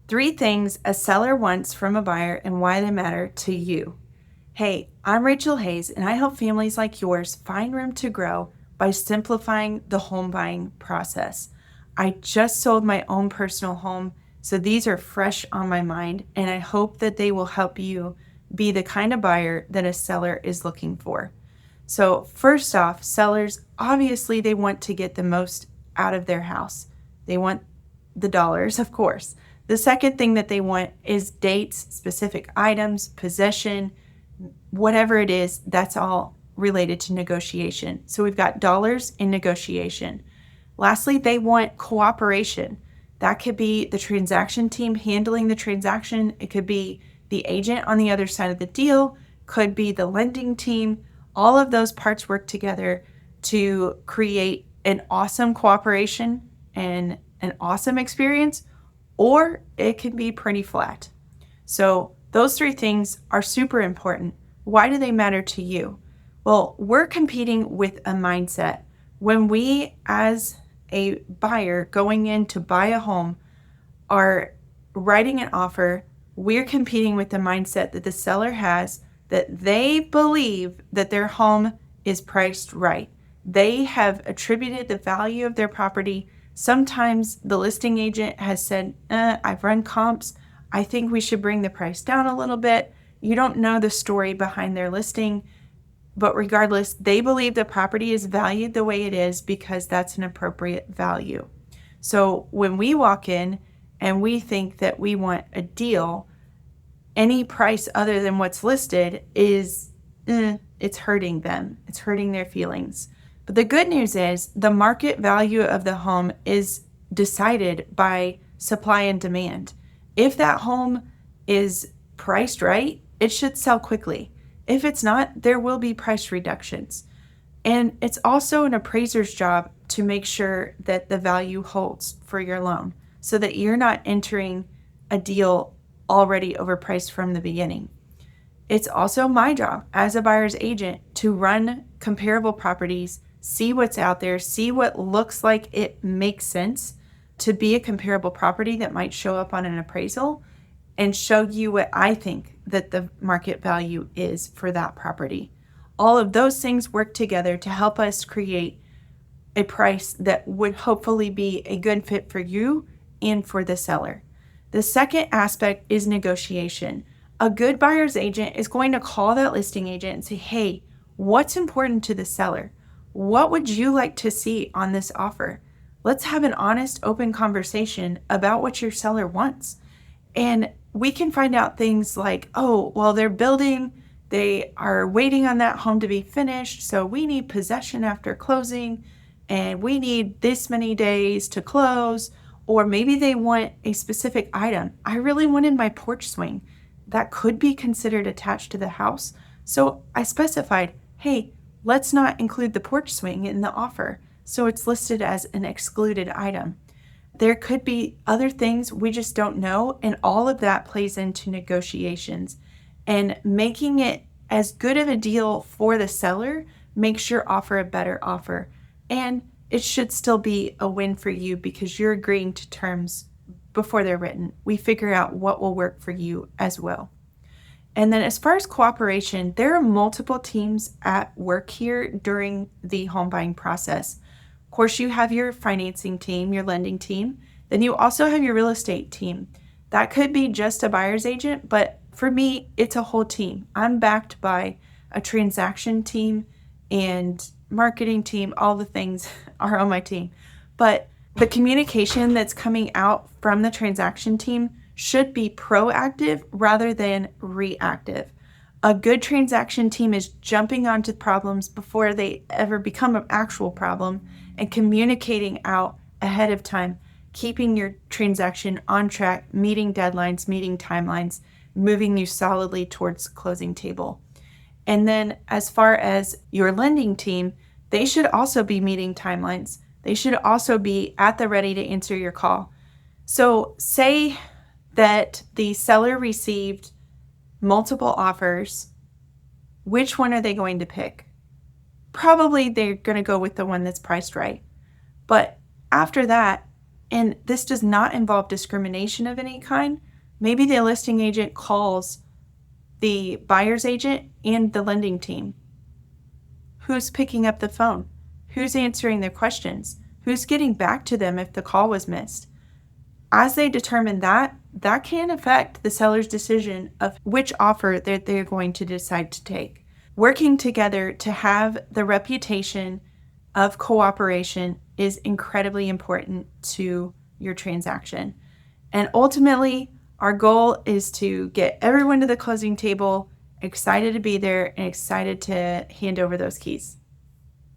3 things a seller wants from a buyer and why they matter to you. Hey, I'm Rachel Hayes, and I help families like yours find room to grow by simplifying the home buying process. I just sold my own personal home, so these are fresh on my mind, and I hope that they will help you be the kind of buyer that a seller is looking for. So, first off, sellers obviously they want to get the most out of their house. They want the dollars, of course. The second thing that they want is dates, specific items, possession, whatever it is, that's all related to negotiation. So we've got dollars in negotiation. Lastly, they want cooperation. That could be the transaction team handling the transaction. It could be the agent on the other side of the deal, could be the lending team. All of those parts work together to create an awesome cooperation and an awesome experience, or it can be pretty flat. So those 3 things are super important. Why do they matter to you? Well, we're competing with a mindset. When we, as a buyer going in to buy a home, are writing an offer, we're competing with the mindset that the seller has, that they believe that their home is priced right. They have attributed the value of their property. Sometimes the listing agent has said, I've run comps. I think we should bring the price down a little bit. You don't know the story behind their listing, but regardless, they believe the property is valued the way it is because that's an appropriate value. So when we walk in and we think that we want a deal, any price other than what's listed is, it's hurting them. It's hurting their feelings. But the good news is the market value of the home is decided by supply and demand. If that home is priced right, it should sell quickly. If it's not, there will be price reductions. And it's also an appraiser's job to make sure that the value holds for your loan so that you're not entering a deal already overpriced from the beginning. It's also my job as a buyer's agent to run comparable properties, see what's out there, see what looks like it makes sense to be a comparable property that might show up on an appraisal, and show you what I think that the market value is for that property. All of those things work together to help us create a price that would hopefully be a good fit for you and for the seller. The second aspect is negotiation. A good buyer's agent is going to call that listing agent and say, hey, what's important to the seller? What would you like to see on this offer? Let's have an honest, open conversation about what your seller wants. And we can find out things like, oh, well, they're building, they are waiting on that home to be finished, so we need possession after closing, and we need this many days to close. Or maybe they want a specific item. I really wanted my porch swing. That could be considered attached to the house. So I specified, hey, let's not include the porch swing in the offer. So it's listed as an excluded item. There could be other things we just don't know, and all of that plays into negotiations. And making it as good of a deal for the seller makes your offer a better offer. And it should still be a win for you because you're agreeing to terms before they're written. We figure out what will work for you as well. And then as far as cooperation, there are multiple teams at work here during the home buying process. Of course, you have your financing team, your lending team. Then you also have your real estate team. That could be just a buyer's agent, but for me, it's a whole team. I'm backed by a transaction team and marketing team. All the things are on my team. But the communication that's coming out from the transaction team should be proactive rather than reactive. A good transaction team is jumping onto problems before they ever become an actual problem and communicating out ahead of time, keeping your transaction on track, meeting deadlines, meeting timelines, moving you solidly towards closing table. And then as far as your lending team, they should also be meeting timelines. They should also be at the ready to answer your call. So say that the seller received multiple offers. Which one are they going to pick? Probably they're going to go with the one that's priced right. But after that, And this does not involve discrimination of any kind. Maybe the listing agent calls the buyer's agent and the lending team. Who's picking up the phone? Who's answering their questions? Who's getting back to them if the call was missed? As they determine that can affect the seller's decision of which offer that they're going to decide to take. Working together to have the reputation of cooperation is incredibly important to your transaction. And ultimately, our goal is to get everyone to the closing table excited to be there and excited to hand over those keys.